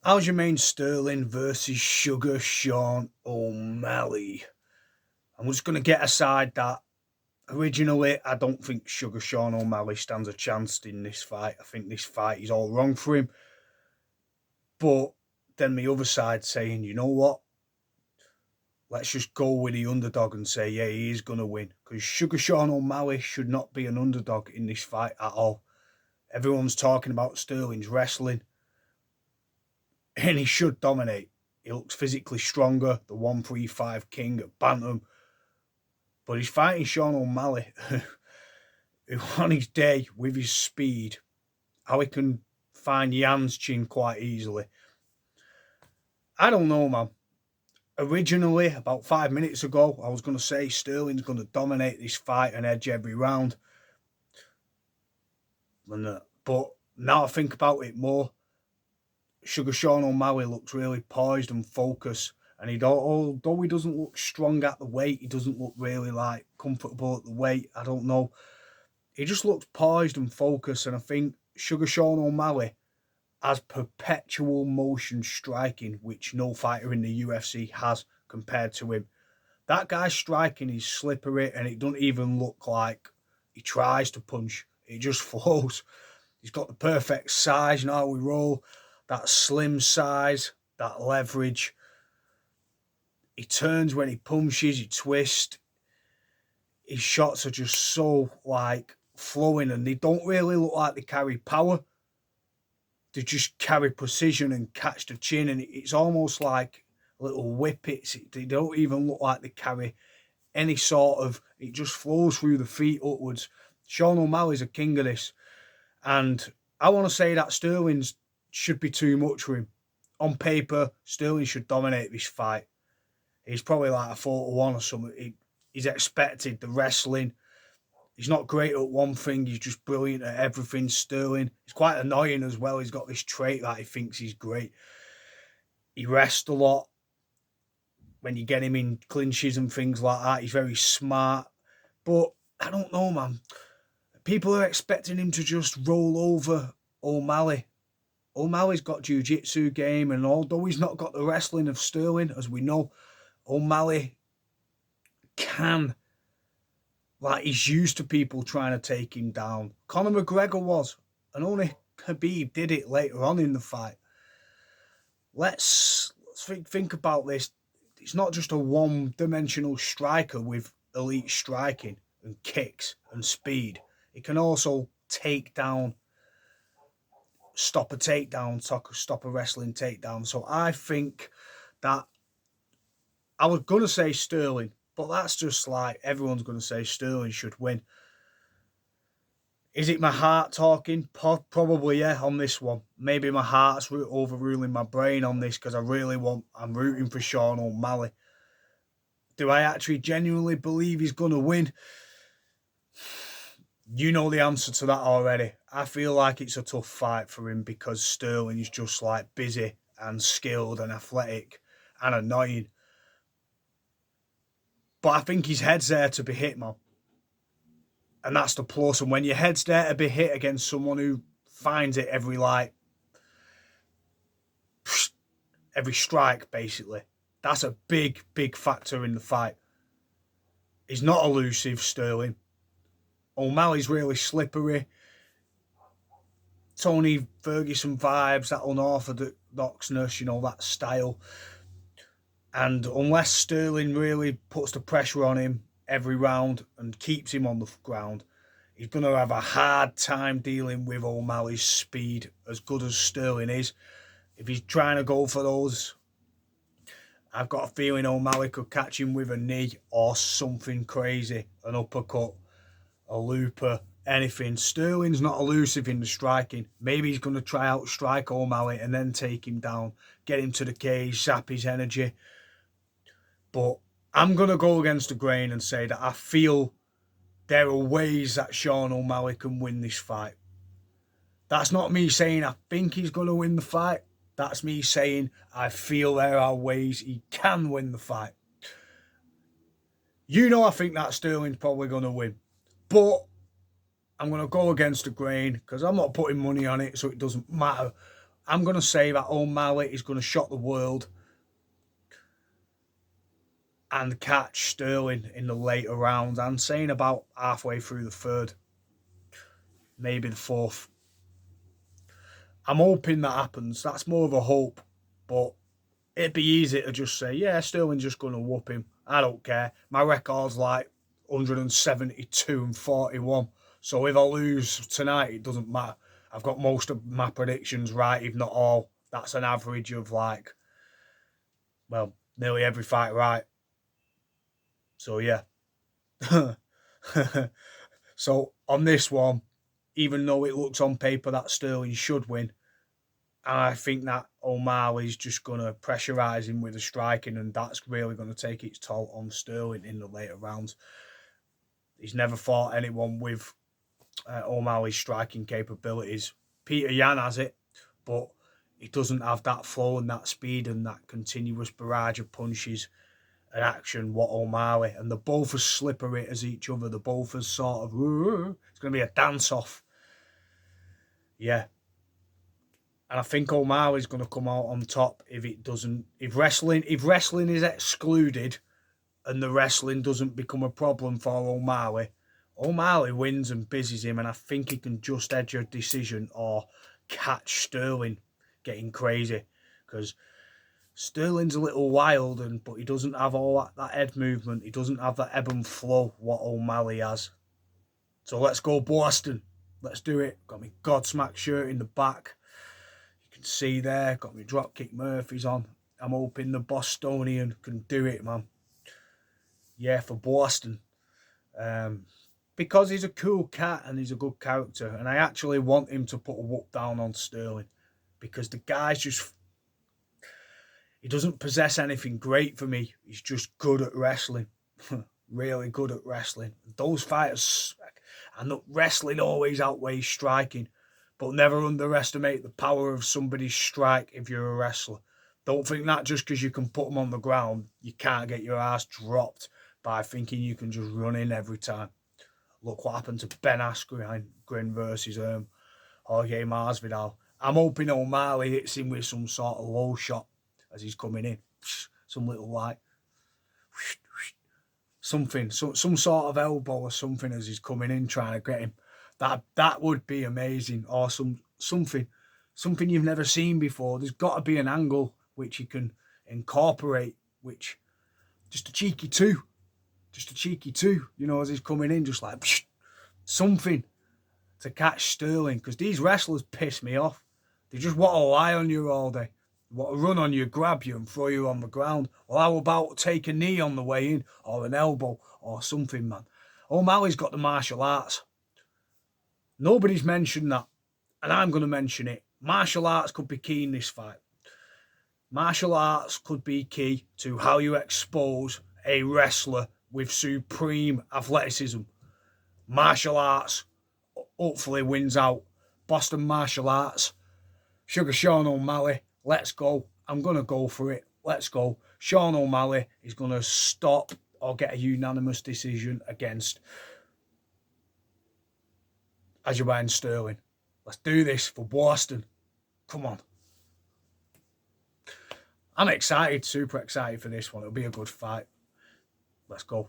Aljamain Sterling versus Sugar Sean O'Malley. I'm just going to get aside that originally I don't think Sugar Sean O'Malley stands a chance in this fight. I think this fight is all wrong for him. But then the other side saying, you know what? Let's just go with the underdog and say, yeah, he is going to win. Because Sugar Sean O'Malley should not be an underdog in this fight at all. Everyone's talking about Sterling's wrestling, and he should dominate. He looks physically stronger, the 135 king at Bantam. But he's fighting Sean O'Malley, who on his day, with his speed, how he can find Jan's chin quite easily. I don't know, man. Originally, about 5 minutes ago, I was going to say Sterling's going to dominate this fight and edge every round. But now I think about it more, Sugar Sean O'Malley looks really poised and focused. And although he doesn't look strong at the weight, he doesn't look really like comfortable at the weight. I don't know. He just looks poised and focused. And I think Sugar Sean O'Malley has perpetual motion striking, which no fighter in the UFC has compared to him. That guy's striking is slippery, and it doesn't even look like he tries to punch. It just flows. He's got the perfect size. You know how we roll. That slim size, that leverage. He turns when he punches, he twists. His shots are just so like flowing, and they don't really look like they carry power. They just carry precision and catch the chin, and it's almost like little whippets. They don't even look like they carry any sort of. It just flows through the feet upwards. Sean O'Malley's a king of this, and I want to say that Sterling's should be too much for him. On paper, Sterling should dominate this fight. He's probably like a 4-1 or something. He's expected the wrestling. He's not great at one thing. He's just brilliant at everything, Sterling. He's quite annoying as well. He's got this trait that he thinks he's great. He rests a lot. When you get him in clinches and things like that, he's very smart. But I don't know, man. People are expecting him to just roll over O'Malley. O'Malley's got jiu-jitsu game, and although he's not got the wrestling of Sterling, as we know, O'Malley can, like, he's used to people trying to take him down. Conor McGregor was, and only Khabib did it later on in the fight. Let's think about this. It's not just a one-dimensional striker with elite striking and kicks and speed. He can also take down, stop a takedown, stop a wrestling takedown. So I think that I was going to say Sterling, but that's just like everyone's going to say Sterling should win. Is it my heart talking? Probably, yeah, on this one. Maybe my heart's overruling my brain on this because I'm rooting for Sean O'Malley. Do I actually genuinely believe he's going to win? You know the answer to that already. I feel like it's a tough fight for him because Sterling is just like busy and skilled and athletic and annoying. But I think his head's there to be hit, man. And that's the plus. And when your head's there to be hit against someone who finds it every strike, basically, that's a big, big factor in the fight. He's not elusive, Sterling. O'Malley's really slippery. Tony Ferguson vibes, that unorthodoxness, you know, that style. And unless Sterling really puts the pressure on him every round and keeps him on the ground, he's going to have a hard time dealing with O'Malley's speed, as good as Sterling is. If he's trying to go for those, I've got a feeling O'Malley could catch him with a knee or something crazy, an uppercut, a looper, anything. Sterling's not elusive in the striking. Maybe he's going to try out strike O'Malley and then take him down, get him to the cage, zap his energy. But I'm going to go against the grain and say that I feel there are ways that Sean O'Malley can win this fight. That's not me saying I think he's going to win the fight. That's me saying I feel there are ways he can win the fight. You know I think that Sterling's probably going to win. But I'm going to go against the grain because I'm not putting money on it, so it doesn't matter. I'm going to say that O'Malley is going to shock the world and catch Sterling in the later rounds. I'm saying about halfway through the third, maybe the fourth. I'm hoping that happens. That's more of a hope, but it'd be easy to just say, yeah, Sterling's just going to whoop him. I don't care. My record's like 172 and 41. So if I lose tonight, it doesn't matter. I've got most of my predictions right, if not all. That's an average of like, well, nearly every fight right. So yeah. So on this one, even though it looks on paper that Sterling should win, I think that O'Malley's just going to pressurise him with the striking, and that's really going to take its toll on Sterling in the later rounds. He's never fought anyone with O'Malley's striking capabilities. Peter Yan has it, but he doesn't have that flow and that speed and that continuous barrage of punches and action what O'Malley. And they're both as slippery as each other. They're both as sort of, it's going to be a dance-off. Yeah. And I think O'Malley's going to come out on top if it doesn't. If wrestling is excluded and the wrestling doesn't become a problem for O'Malley, O'Malley wins and busies him, and I think he can just edge a decision or catch Sterling getting crazy, because Sterling's a little wild, but he doesn't have all that head movement. He doesn't have that ebb and flow what O'Malley has. So let's go Boston. Let's do it. Got me Godsmack shirt in the back. See there, got me Dropkick Murphys on. I'm hoping the Bostonian can do it, man. Yeah, for Boston. Because he's a cool cat and he's a good character, and I actually want him to put a whoop down on Sterling, because the guy's just, he doesn't possess anything great for me. He's just good at wrestling. Really good at wrestling. Those fighters, and wrestling always outweighs striking. But never underestimate the power of somebody's strike if you're a wrestler. Don't think that just because you can put them on the ground, you can't get your ass dropped by thinking you can just run in every time. Look what happened to Ben Askren versus Jorge Masvidal. I'm hoping O'Malley hits him with some sort of low shot as he's coming in. Some little like something, some sort of elbow or something as he's coming in, trying to get him. That would be amazing. Or something you've never seen before. There's got to be an angle which you can incorporate, which just a cheeky two, you know, as he's coming in, just like something to catch Sterling, because these wrestlers piss me off. They just want to lie on you all day. They want to run on you, grab you and throw you on the ground. Well, how about take a knee on the way in, or an elbow or something, man? O'Malley's got the martial arts. Nobody's mentioned that, and I'm going to mention it. Martial arts could be key in this fight. Martial arts could be key to how you expose a wrestler with supreme athleticism. Martial arts hopefully wins out. Boston Martial Arts. Sugar Sean O'Malley, let's go. I'm going to go for it. Let's go. Sean O'Malley is going to stop or get a unanimous decision against Aljamain Sterling. Let's do this for Boston. Come on. I'm excited, super excited for this one. It'll be a good fight. Let's go.